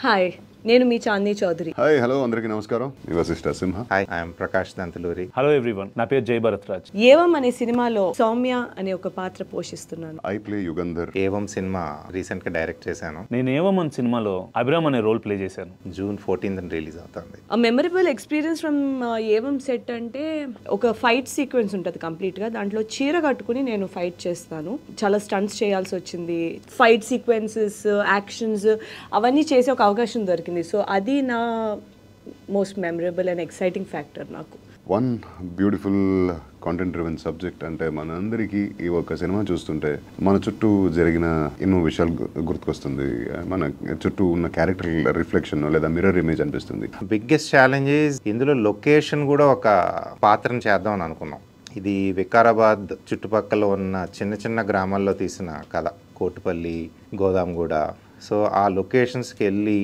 Hi, నేను మీ Chandi Chowdary. Hi hello అందరికీ నమస్కారం. మీ Vasishtha Simha. Hi, I'm Prakash Dantaluri. Hello everyone, నా పేరు జై భరత్ రాజ్. ఏవం అనే సినిమాలో సౌమ్య అనే ఒక పాత్ర పోషిస్తున్నాను. I play Yugandhar. Evam cinema recent గా డైరెక్ట్ చేశాను. నేను ఏవమన్ సినిమాలో అభిరామ్ అనే రోల్ ప్లే చేశాను. జూన్ 14th రిలీజ్ అవుతుంది. ఆ memorable experience from Evam set అంటే ఒక ఫైట్ సీక్వెన్స్ ఉంటుంది కంప్లీట్ గా. దాంట్లో చీర కట్టుకుని నేను ఫైట్ చేస్తాను. చాలా స్టంట్స్ చేయాల్సి వచ్చింది. ఫైట్ సీక్వెన్సెస్, యాక్షన్స్ అవన్నీ చేసే ఒక అవకాశం దొరికింది. సో అది నా most memorable and exciting factor నాకు. One beautiful content driven subject. అంటే మనందరికీ ఈ ఒక సినిమా చూస్తుంటే మన చుట్టూ జరిగిన ఎన్నో విషయాలు గుర్తుకొస్తుంది. మన చుట్టూ ఉన్న క్యారెక్టర్ రిఫ్లెక్షన్ లేదా మిర్రర్ ఇమేజ్ అనిపిస్తుంది. బిగ్గెస్ట్ ఛాలెంజెస్ ఇందులో లొకేషన్ కూడా ఒక పాత్రను చేద్దాం అని అనుకున్నాం. ఇది వికారాబాద్ చుట్టుపక్కల ఉన్న చిన్న చిన్న గ్రామాల్లో తీసిన కథ. కోటిపల్లి, గోదాంగూడ. సో ఆ లొకేషన్స్కి వెళ్ళి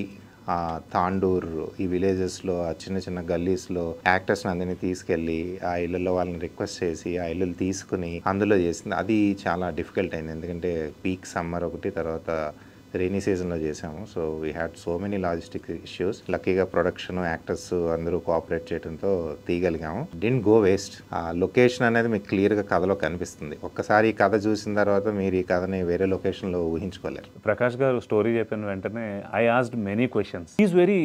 తాండూర్, ఈ విలేజెస్లో ఆ చిన్న చిన్న గల్లీస్లో యాక్టర్స్ని అందరినీ తీసుకెళ్ళి ఆ ఇళ్ళల్లో వాళ్ళని రిక్వెస్ట్ చేసి ఆ ఇళ్ళు తీసుకుని అందులో చేసింది. అది చాలా డిఫికల్ట్ అయింది. ఎందుకంటే పీక్ సమ్మర్ ఒకటి, తర్వాత రైనీ సీజన్లో చేసాము. So we had so many logistic issues. లక్కీగా ప్రొడక్షన్, యాక్టర్స్ అందరూ కోఆపరేట్ చేయడంతో తీయగలిగాము. Didn't go waste. ఆ లొకేషన్ అనేది మీకు క్లియర్గా కథలో కనిపిస్తుంది. ఒక్కసారి ఈ కథ చూసిన తర్వాత మీరు ఈ కథని వేరే లొకేషన్లో ఊహించుకోలేరు. ప్రకాష్ గారు స్టోరీ చెప్పిన వెంటనే I asked many questions. Is very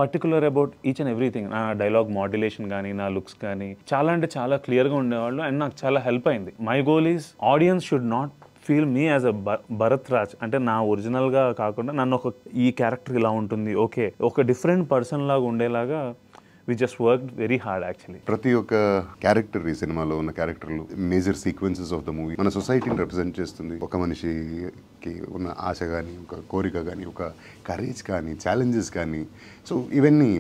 particular about each and everything. నా డైలాగ్ మాడ్యులేషన్ కానీ, నా లుక్స్ కానీ చాలా అంటే చాలా క్లియర్గా ఉండేవాళ్ళు. అండ్ నాకు చాలా హెల్ప్ అయింది. My goal is audience should not feel me as a Bharat Raj. అంటే నా ఒరిజినల్గా కాకుండా నన్ను ఈ క్యారెక్టర్ ఇలా ఉంటుంది, ఓకే ఒక డిఫరెంట్ పర్సన్ లాగా ఉండేలాగా we just work very hard actually. ప్రతి ఒక్క క్యారెక్టర్, ఈ సినిమాలో ఉన్న క్యారెక్టర్లు major sequences of the movie మన సొసైటీని రిప్రజెంట్ చేస్తుంది. ఒక మనిషికి ఉన్న ఆశ కానీ, ఒక కోరిక కానీ, ఒక కరేజ్ కానీ, ఛాలెంజెస్ కానీ. సో ఇవన్నీ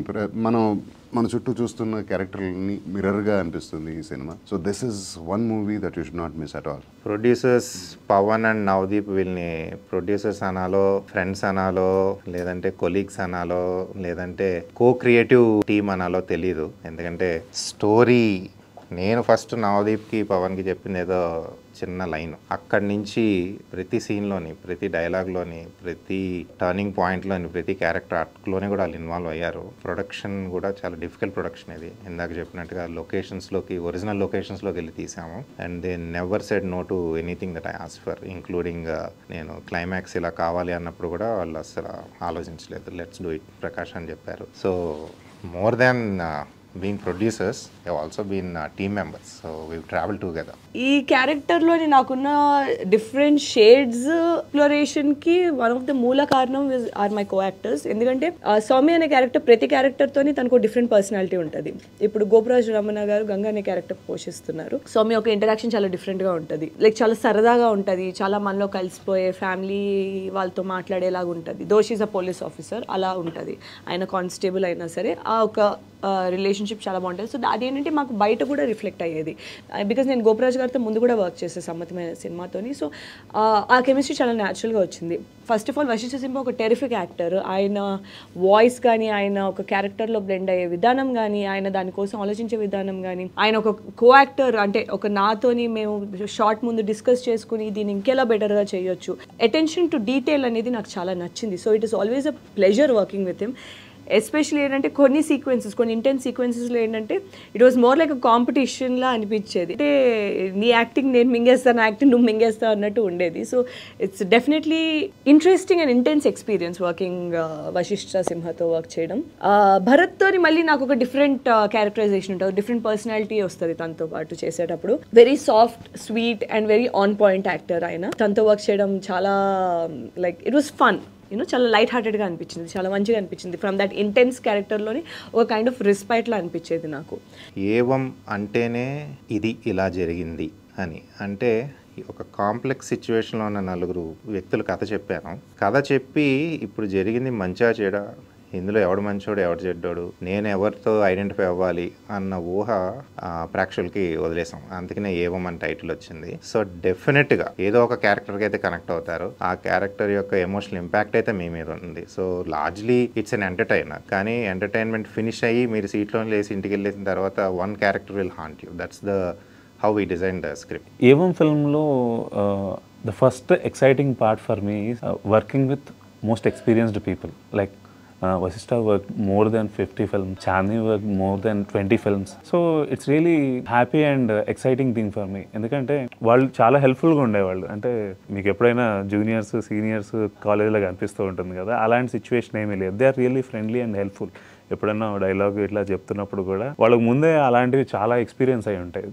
మన చుట్టూ చూస్తున్న క్యారెక్టర్ని మిర్రర్గా అనిపిస్తుంది ఈ సినిమా. So this is one movie that you should not miss at all. Producers Pavan and Navdeep, వీళ్ళని ప్రొడ్యూసర్స్ అనాలో, ఫ్రెండ్స్ అనాలో, లేదంటే కొలీగ్స్ అనాలో, లేదంటే కో క్రియేటివ్ టీమ్ అనాలో తెలీదు. ఎందుకంటే స్టోరీ నేను ఫస్ట్ నవదీప్కి, పవన్కి చెప్పింది ఏదో చిన్న లైన్. అక్కడి నుంచి ప్రతి సీన్లోని, ప్రతి డైలాగ్లోని, ప్రతి టర్నింగ్ పాయింట్లోని, ప్రతి క్యారెక్టర్ ఆర్ట్లోని కూడా వాళ్ళు ఇన్వాల్వ్ అయ్యారు. ప్రొడక్షన్ కూడా చాలా డిఫికల్ట్ ప్రొడక్షన్ ఇది. ఇందాక చెప్పినట్టుగా లొకేషన్స్లోకి, ఒరిజినల్ లొకేషన్స్లోకి వెళ్ళి తీసాము. And they never said no to anything that I ask for, including నేను క్లైమాక్స్ ఇలా కావాలి అన్నప్పుడు కూడా వాళ్ళు అసలు ఆలోచించలేదు. లెట్స్ డూ ఇట్ ప్రకాష్ అని చెప్పారు. So more than being producers, have also been team members, so we've traveled together. ఈ క్యారెక్టర్లోని నాకున్న డిఫరెంట్ షేడ్స్ ఎక్స్ప్లోరేషన్కి వన్ ఆఫ్ ద మూల కారణం ఆర్ మై కో యాక్టర్స్. ఎందుకంటే సౌమ్య అనే క్యారెక్టర్, ప్రతి క్యారెక్టర్తోని తనకు డిఫరెంట్ పర్సనాలిటీ ఉంటుంది. ఇప్పుడు గోపరాజ్ రమణ గారు గంగా అనే క్యారెక్టర్ పోషిస్తున్నారు. సౌమ్య ఒక ఇంటరాక్షన్ చాలా డిఫరెంట్గా ఉంటుంది. లైక్ చాలా సరదాగా ఉంటుంది, చాలా మనలో కలిసిపోయే ఫ్యామిలీ వాళ్ళతో మాట్లాడేలాగా ఉంటుంది. దోష్ ఈజ్ అ పోలీస్ ఆఫీసర్ అలా ఉంటుంది. ఆయన కానిస్టేబుల్ అయినా సరే ఆ ఒక రిలేషన్షిప్ చాలా బాగుంటుంది. సో అదేంటంటే మాకు బయట కూడా రిఫ్లెక్ట్ అయ్యేది. బికాజ్ నేను గోపరాజ్ గారితో ముందు కూడా వర్క్ చేసే సమ్మతమైన సినిమాతోని. సో ఆ కెమిస్ట్రీ చాలా న్యాచురల్గా వచ్చింది. ఫస్ట్ ఆఫ్ ఆల్ వశిష్ఠ సింహ ఒక టెరిఫిక్ యాక్టర్. ఆయన వాయిస్ కానీ, ఆయన ఒక క్యారెక్టర్లో బ్లెండ్ అయ్యే విధానం కానీ, ఆయన దానికోసం ఆలోచించే విధానం కానీ, ఆయన ఒక కో యాక్టర్ అంటే ఒక నాతోని మేము షార్ట్ ముందు డిస్కస్ చేసుకుని దీన్ని ఇంకెలా బెటర్గా చేయొచ్చు. అటెన్షన్ టు డీటెయిల్ అనేది నాకు చాలా నచ్చింది. So it is always a pleasure working with him. Especially ఏంటంటే కొన్ని సీక్వెన్సెస్, కొన్ని ఇంటెన్స్ సీక్వెన్సెస్లో ఏంటంటే it was more like a కాంపిటీషన్లా అనిపించేది. అంటే నీ యాక్టింగ్ నేను మింగేస్తాను, యాక్టింగ్ నువ్వు మింగేస్తావు అన్నట్టు ఉండేది. So it's definitely interesting and intense experience working Vasishtha సింహతో వర్క్ చేయడం. భరత్తోని మళ్ళీ నాకు ఒక డిఫరెంట్ క్యారెక్టరైజేషన్ ఉంటుంది, డిఫరెంట్ పర్సనాలిటీ వస్తుంది తనతో పాటు చేసేటప్పుడు. Very soft, sweet and very on point actor ఆయన. తనతో వర్క్ చేయడం చాలా లైక్ ఇట్ వాస్ ఫన్. చాలా లైట్ హార్టెడ్గా అనిపించింది, చాలా మంచిగా అనిపించింది. ఫ్రమ్ దట్ ఇంటెన్స్ క్యారెక్టర్లోని ఒక కైండ్ ఆఫ్ రెస్పెక్ట్లా అనిపించేది నాకు. ఏవం అంటేనే ఇది ఇలా జరిగింది అని. అంటే ఒక కాంప్లెక్స్ సిచ్యువేషన్లో ఉన్న నలుగురు వ్యక్తులు కథ చెప్పాను. కథ చెప్పి ఇప్పుడు జరిగింది మంచిగా చెడా, ఇందులో ఎవడు మంచోడు ఎవడు చెడ్డోడు, నేను ఎవరితో ఐడెంటిఫై అవ్వాలి అన్న ఊహ ప్రేక్షకులకి వదిలేసాం. అందుకనే ఏవం అని టైటిల్ వచ్చింది. సో డెఫినెట్గా ఏదో ఒక క్యారెక్టర్కి అయితే కనెక్ట్ అవుతారు. ఆ క్యారెక్టర్ యొక్క ఎమోషనల్ ఇంపాక్ట్ అయితే మీ మీద ఉంది. So largely it's an entertainer. కానీ ఎంటర్టైన్మెంట్ ఫినిష్ అయ్యి మీరు సీట్లో లేసి ఇంటికి వెళ్ళేసిన తర్వాత one character will haunt you. That's the how we design the script. Evam ఫిల్మ్లో the first exciting part for me is working with most experienced people. Like Vasishtha worked more than 50 films, Chandni worked more than 20 films. So it's really happy and exciting thing for me. ఎందుకంటే వాళ్ళు చాలా హెల్ప్ఫుల్గా ఉండేవాళ్ళు. అంటే మీకు ఎప్పుడైనా juniors seniors కాలేజ్లో కనిపిస్తూ ఉంటుంది కదా, అలాంటి సిచ్యువేషన్ ఏమీ లేదు. They are really friendly and helpful. ఎప్పుడన్నా డైలాగ్ ఇట్లా చెప్తున్నప్పుడు కూడా వాళ్ళకి ముందే అలాంటివి చాలా ఎక్స్పీరియన్స్ అయి ఉంటాయి.